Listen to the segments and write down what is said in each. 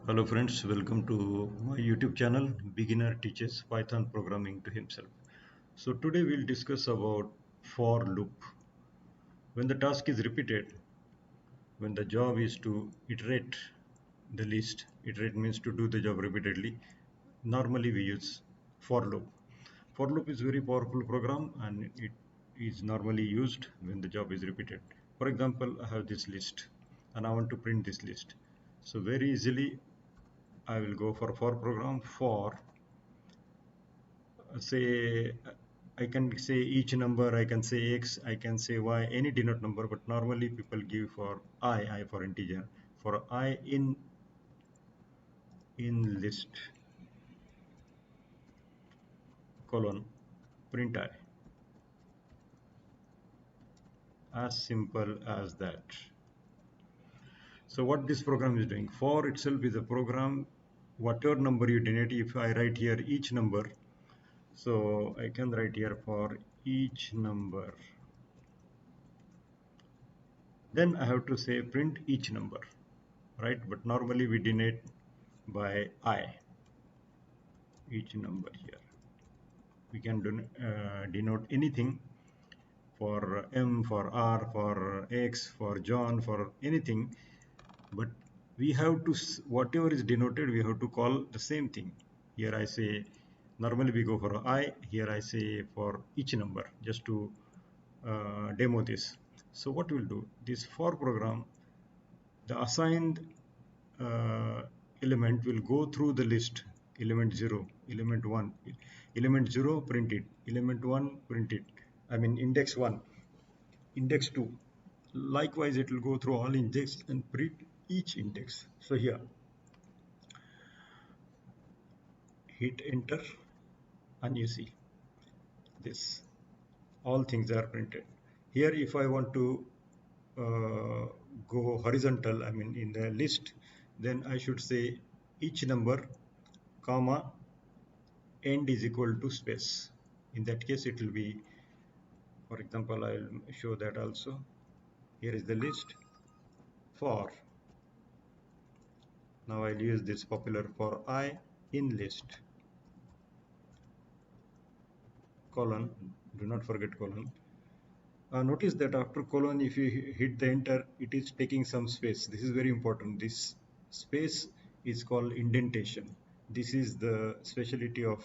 Hello friends, welcome to my YouTube channel Beginner Teaches Python Programming to Himself. So today we'll discuss about for loop. When the task is repeated, when the job is to iterate the list, iterate means to do the job repeatedly. Normally we use for loop. For loop is very powerful program and it is normally used when the job is repeated. For example, I have this list and I want to print this list. So very easily I will go for program for say I can say each number, I can say x, I can say y, any denote number, but normally people give for I for integer, for I in list colon print I, as simple as that. So what this program is doing, for itself is a program, whatever number you denote, if I write here each number, so I can write here for each number, then I have to say print each number, right? But normally we denote by I, each number here. We can denote anything for M, for R, for X, for John, for anything, but we have to, whatever is denoted, we have to call the same thing. Here I say, normally we go for I, here I say for each number, just to demo this. So what we'll do, this for program, the assigned uh, element will go through the list, element 0, element 1, element 0 print it, element 1 print it, I mean index 1, index 2, likewise it will go through all index and print each index. So here hit enter and you see this, all things are printed. Here if I want to uh, go horizontal, I mean in the list, then I should say each number comma end is equal to space. In that case it will be, for example, I'll show that also. Here is the list for, now I'll use this popular for I in list colon, do not forget colon. Notice that after colon, if you hit the enter, it is taking some space. This is very important. This space is called indentation. This is the specialty of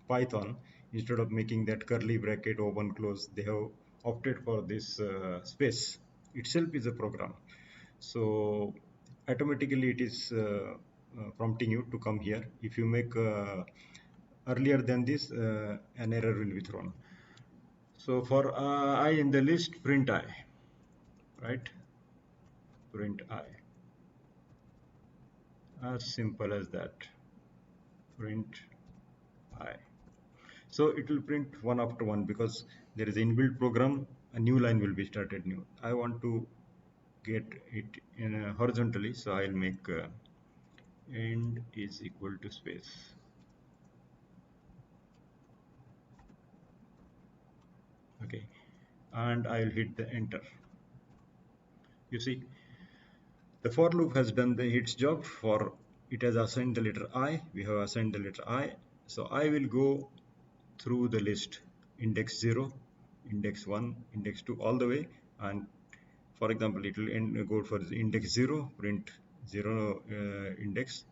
Python. Instead of making that curly bracket open close, they have opted for this space. Itself is a program. So automatically it is prompting you to come here. If you make earlier than this, an error will be thrown. So for I in the list, print I, right? Print I. As simple as that. Print I. So it will print one after one because there is an inbuilt program. A new line will be started new. I want to get it in horizontally, so I'll make end is equal to space. Okay, and I'll hit the enter. You see, the for loop has done its job. For it has assigned the letter I, we have assigned the letter I. So I will go through the list, index 0, index 1, index 2, all the way. And for example, it will go for the index 0, print 0 index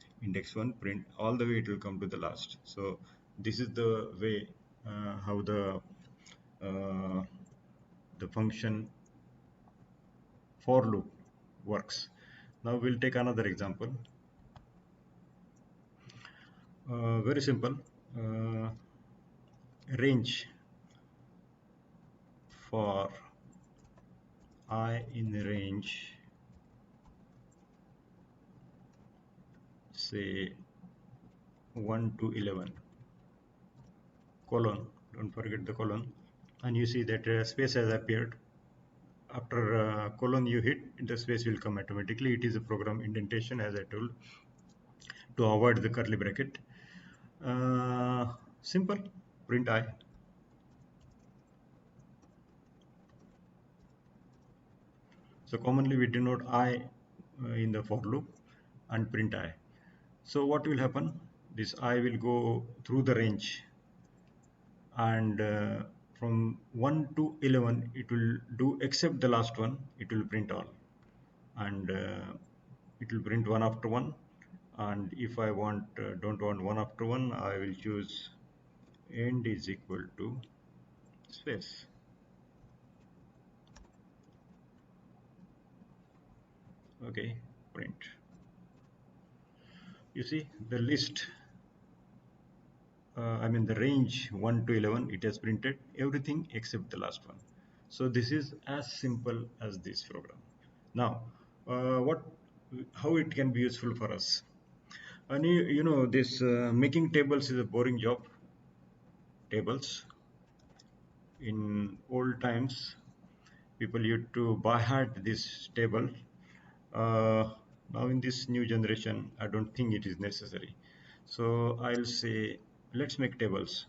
1, print all the way, it will come to the last. So this is the way how uh, the function for loop works. Now we'll take another example. Very simple. Uh, range for I in the range, say 1 to 11, colon, don't forget the colon, and you see that space has appeared. After colon you hit, the space will come automatically. It is a program indentation, as I told, to avoid the curly bracket. Simple, print I. So commonly we denote I in the for loop. and print I. So what will happen, this I will go through the range, and from 1 to 11 it will do except the last one, it will print all, and it will print one after one. And if I don't want one after one, I will choose end is equal to space. Okay, print. You see the list, I mean the range 1 to 11, it has printed everything except the last one. So this is as simple as this program. Now, what, how it can be useful for us? And you know this making tables is a boring job. Tables, in old times, people used to by heart this table. Uh, Now in this new generation, I don't think it is necessary. So I'll say, let's make tables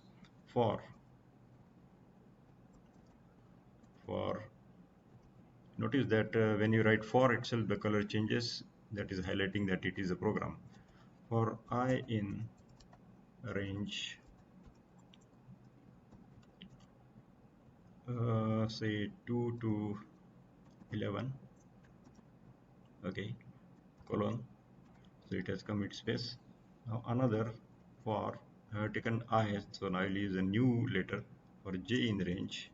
for for. Notice that when you write for itself, the color changes. That is highlighting that it is a program. For I in range, say 2 to 11. Okay, colon. So it has commit space. Now another for, I have taken I, so now I'll use a new letter for J in range.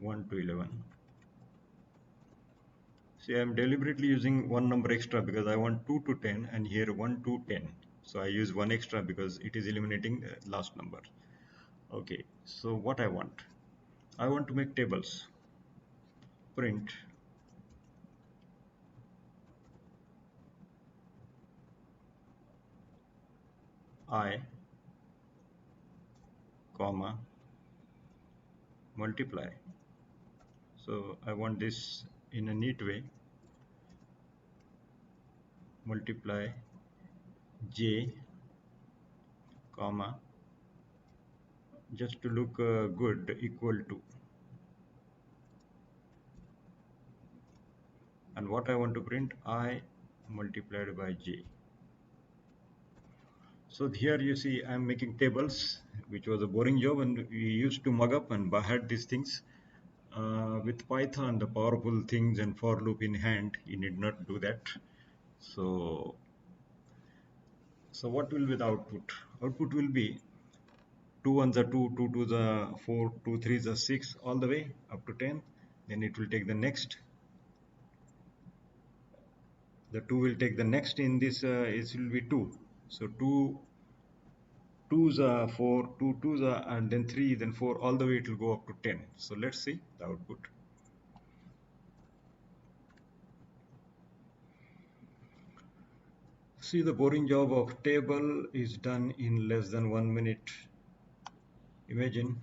One to 11. See, I'm deliberately using one number extra because I want 2 to 10 and here 1 to 10. So I use one extra because it is eliminating the last number. Okay, so what I want to make tables. Print I, comma, multiply. So I want this in a neat way. Multiply J, comma, just to look good, equal to. And what I want to print, I multiplied by J. So here you see I'm making tables, which was a boring job, and we used to mug up and had these things. With Python, the powerful things and for loop in hand, you need not do that. So what will be the output? Output will be 2 ones are 2, 2 twos are 4, 2 threes are 6, all the way up to 10. Then it will take the next. The 2 will take the next in this, it will be 2. So 2 twos are 4, 2 twos are, and then 3, then 4, all the way it will go up to 10. So let's see the output. See, the boring job of table is done in less than 1 minute. Imagine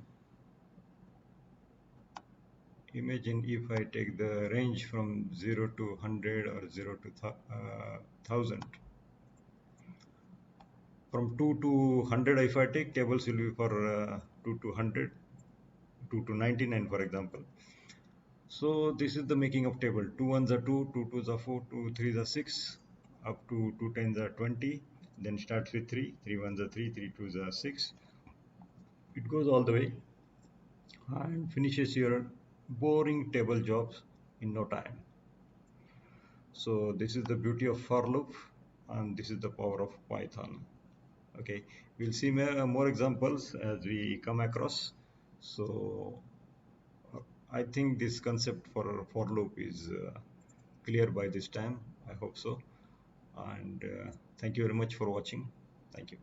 if I take the range from 0 to 100 or 0 to 1000. From 2 to 100, if I take, tables will be for 2 to 100, 2 to 99, for example. So this is the making of table. 2 ones are 2, 2 twos are 4, 2 threes are 6, up to 2 tens are 20. Then starts with 3, 3 ones are 3, 3 twos are 6. It goes all the way and finishes your boring table jobs in no time. So this is the beauty of for loop, and this is the power of Python. Okay, we'll see more examples as we come across. So I think this concept for loop is clear by this time. I hope so. And thank you very much for watching. Thank you.